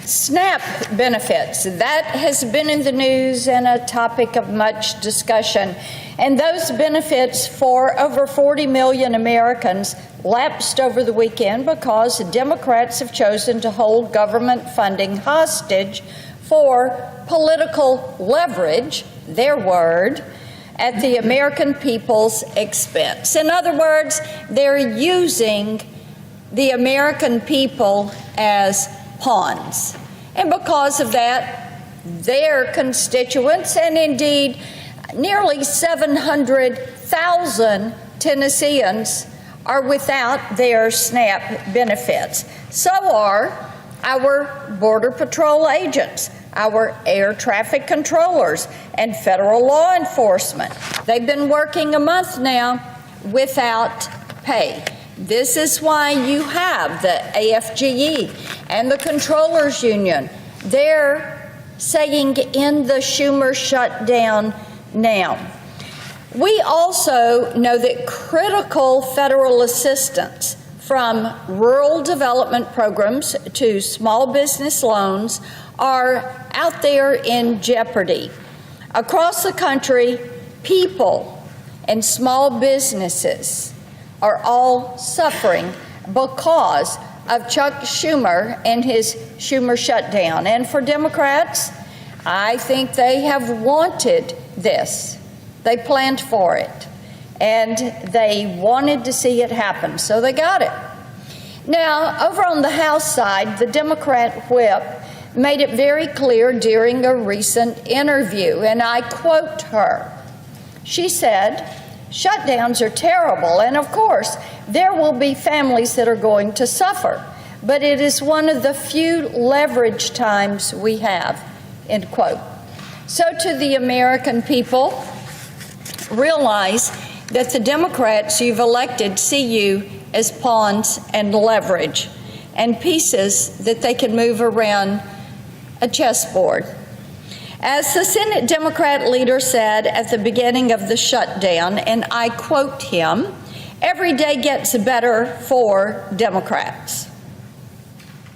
SNAP benefits, that has been in the news and a topic of much discussion. And those benefits for over 40 million Americans lapsed over the weekend because Democrats have chosen to hold government funding hostage for political leverage, their word, at the American people's expense. In other words, they're using the American people as pawns. And because of that, their constituents, and indeed nearly 700,000 Tennesseans, are without their SNAP benefits. So are our Border Patrol agents, our air traffic controllers, and federal law enforcement. They've been working a month now without pay. This is why you have the AFGE and the Controllers Union. They're saying end the Schumer shutdown now. We also know that critical federal assistance, from rural development programs to small business loans, are out there in jeopardy. Across the country, people and small businesses are all suffering because of Chuck Schumer and his Schumer shutdown. And for Democrats, I think they have wanted this. They planned for it, and they wanted to see it happen, so they got it. Now, over on the House side, the Democrat whip made it very clear during a recent interview, and I quote her. She said, "Shutdowns are terrible, and of course, there will be families that are going to suffer, but it is one of the few leverage times we have," end quote. So to the American people, realize that the Democrats you've elected see you as pawns and leverage and pieces that they can move around a chessboard. As the Senate Democrat leader said at the beginning of the shutdown, and I quote him, "Every day gets better for Democrats."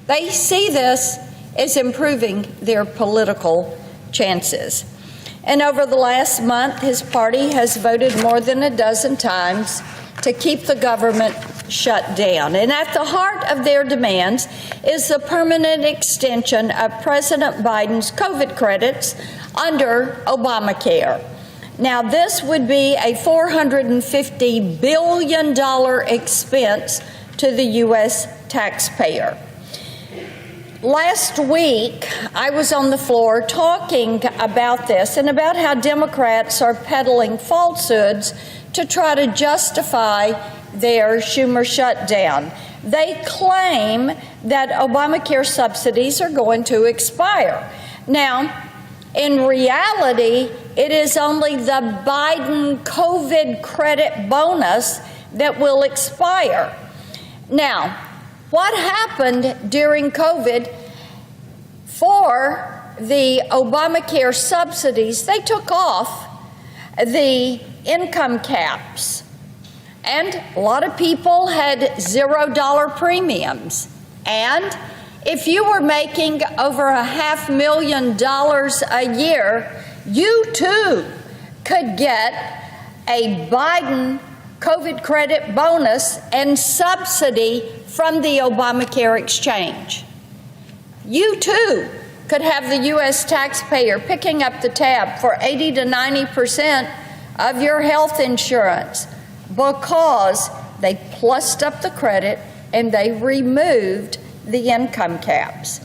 They see this as improving their political chances. And over the last month, his party has voted more than a dozen times to keep the government shut down. And at the heart of their demands is the permanent extension of President Biden's COVID credits under Obamacare. Now, this would be a $450 billion expense to the U.S. taxpayer. Last week, I was on the floor talking about this and about how Democrats are peddling falsehoods to try to justify their Schumer shutdown. They claim that Obamacare subsidies are going to expire. Now, in reality, it is only the Biden COVID credit bonus that will expire. Now, what happened during COVID for the Obamacare subsidies? They took off the income caps, and a lot of people had $0 premiums. And if you were making over $500,000 a year, you too could get a Biden COVID credit bonus and subsidy from the Obamacare exchange. You too could have the U.S. taxpayer picking up the tab for 80 to 90% of your health insurance because they plussed up the credit and they removed the income caps.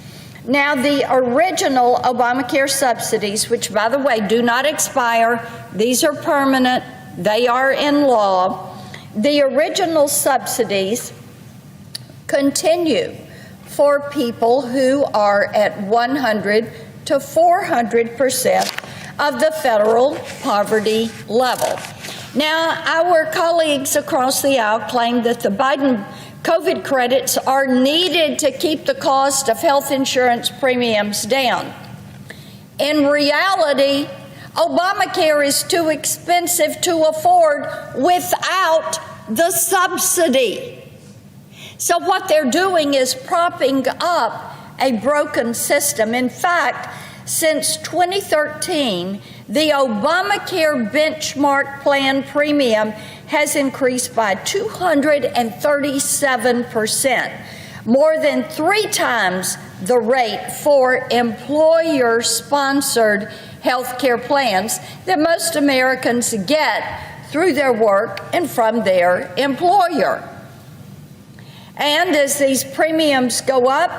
Now, the original Obamacare subsidies, which, by the way, do not expire, these are permanent, they are in law, the original subsidies continue for people who are at 100 to 400% of the federal poverty level. Now, our colleagues across the aisle claim that the Biden COVID credits are needed to keep the cost of health insurance premiums down. In reality, Obamacare is too expensive to afford without the subsidy. So what they're doing is propping up a broken system. In fact, since 2013, the Obamacare benchmark plan premium has increased by 237%, more than 3 times the rate for employer-sponsored health care plans that most Americans get through their work and from their employer. And as these premiums go up,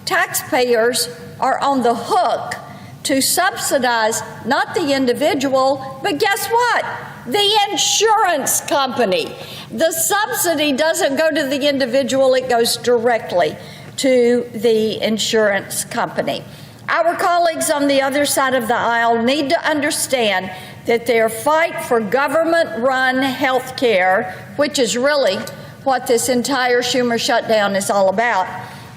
taxpayers are on the hook to subsidize not the individual, but guess what? The insurance company. The subsidy doesn't go to the individual, it goes directly to the insurance company. Our colleagues on the other side of the aisle need to understand that their fight for government-run health care, which is really what this entire Schumer shutdown is all about,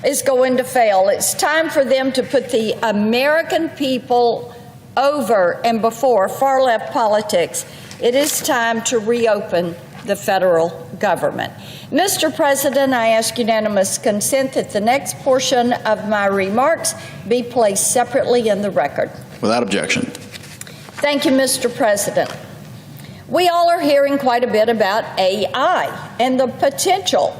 is going to fail. It's time for them to put the American people over and before far-left politics. It is time to reopen the federal government. Mr. President, I ask unanimous consent that the next portion of my remarks be placed separately in the record. Without objection. Thank you, Mr. President. We all are hearing quite a bit about AI and the potential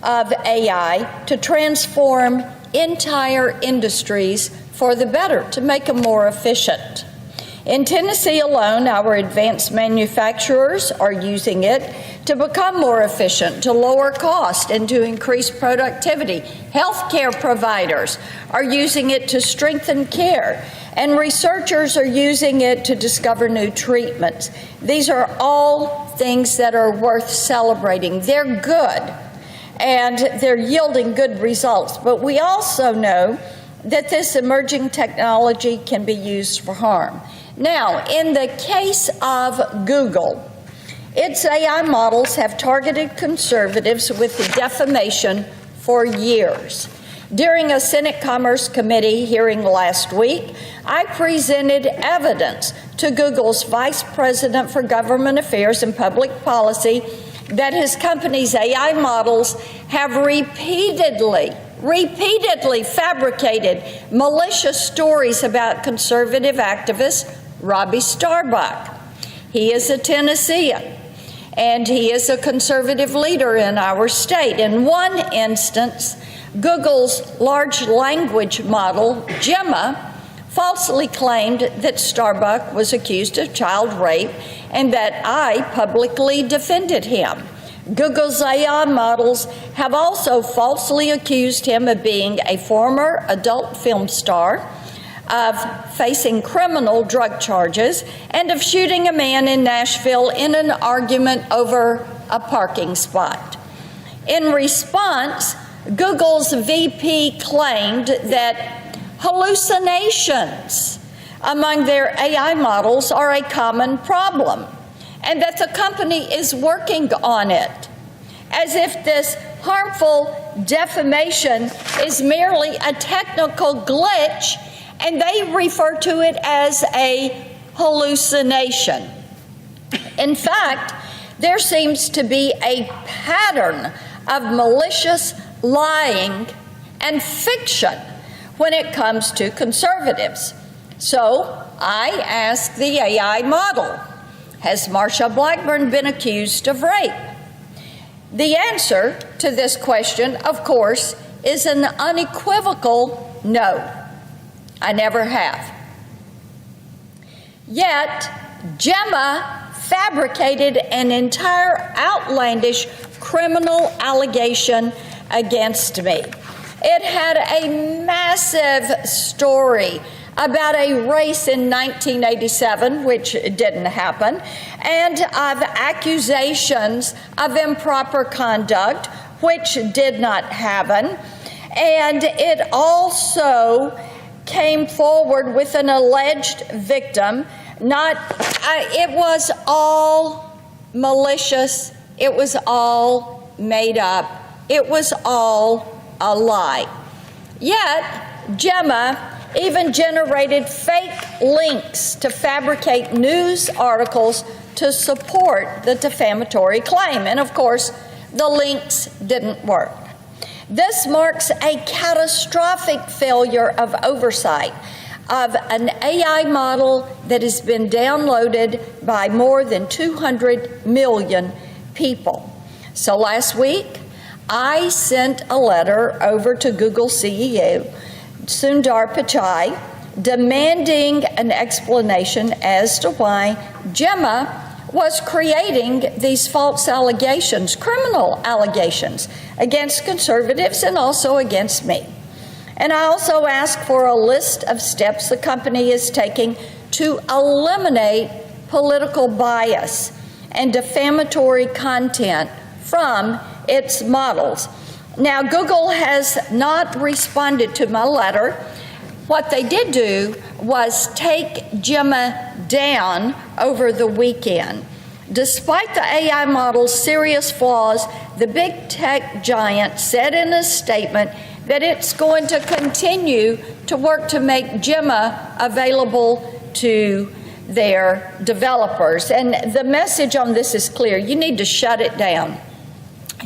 of AI to transform entire industries for the better, to make them more efficient. In Tennessee alone, our advanced manufacturers are using it to become more efficient, to lower cost, and to increase productivity. Healthcare providers are using it to strengthen care, and researchers are using it to discover new treatments. These are all things that are worth celebrating. They're good, and they're yielding good results. But we also know that this emerging technology can be used for harm. Now, in the case of Google, its AI models have targeted conservatives with defamation for years. During a Senate Commerce Committee hearing last week, I presented evidence to Google's Vice President for Government Affairs and Public Policy that his company's AI models have repeatedly fabricated malicious stories about conservative activist Robbie Starbuck. He is a Tennessean, and he is a conservative leader in our state. In one instance, Google's large language model, Gemma, falsely claimed that Starbuck was accused of child rape and that I publicly defended him. Google's AI models have also falsely accused him of being a former adult film star, of facing criminal drug charges, and of shooting a man in Nashville in an argument over a parking spot. In response, Google's VP claimed that hallucinations among their AI models are a common problem, and that the company is working on it, as if this harmful defamation is merely a technical glitch, and they refer to it as a hallucination. In fact, there seems to be a pattern of malicious lying and fiction when it comes to conservatives. So I asked the AI model, has Marsha Blackburn been accused of rape? The answer to this question, of course, is an unequivocal no. I never have. Yet, Gemma fabricated an entire outlandish criminal allegation against me. It had a massive story about a race in 1987, which didn't happen, and of accusations of improper conduct, which did not happen. And it also came forward with an alleged victim. It was all malicious. It was all made up. It was all a lie. Yet, Gemma even generated fake links to fabricate news articles to support the defamatory claim. And of course, the links didn't work. This marks a catastrophic failure of oversight of an AI model that has been downloaded by more than 200 million people. So last week, I sent a letter over to Google CEO, Sundar Pichai, demanding an explanation as to why Gemma was creating these false allegations, criminal allegations, against conservatives and also against me. And I also asked for a list of steps the company is taking to eliminate political bias and defamatory content from its models. Now, Google has not responded to my letter. What they did do was take Gemma down over the weekend. Despite the AI model's serious flaws, the big tech giant said in a statement that it's going to continue to work to make Gemma available to their developers. And the message on this is clear. You need to shut it down.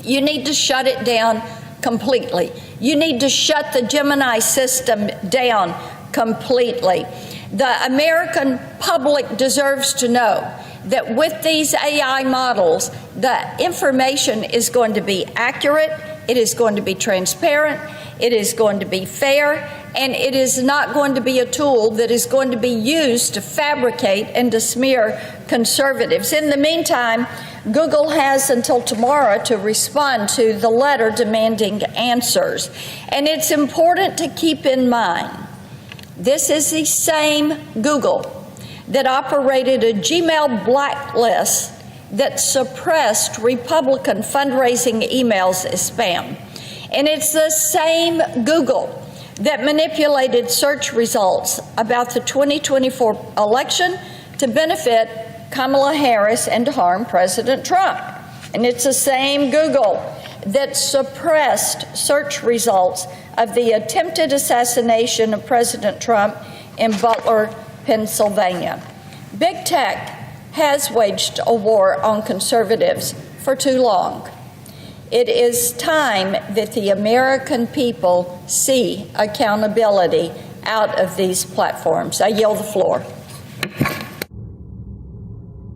You need to shut it down completely. You need to shut the Gemini system down completely. The American public deserves to know that with these AI models, the information is going to be accurate, it is going to be transparent, it is going to be fair, and it is not going to be a tool that is going to be used to fabricate and to smear conservatives. In the meantime, Google has until tomorrow to respond to the letter demanding answers. And it's important to keep in mind, this is the same Google that operated a Gmail blacklist that suppressed Republican fundraising emails as spam. And it's the same Google that manipulated search results about the 2024 election to benefit Kamala Harris and to harm President Trump. And it's the same Google that suppressed search results of the attempted assassination of President Trump in Butler, Pennsylvania. Big tech has waged a war on conservatives for too long. It is time that the American people see accountability out of these platforms. I yield the floor.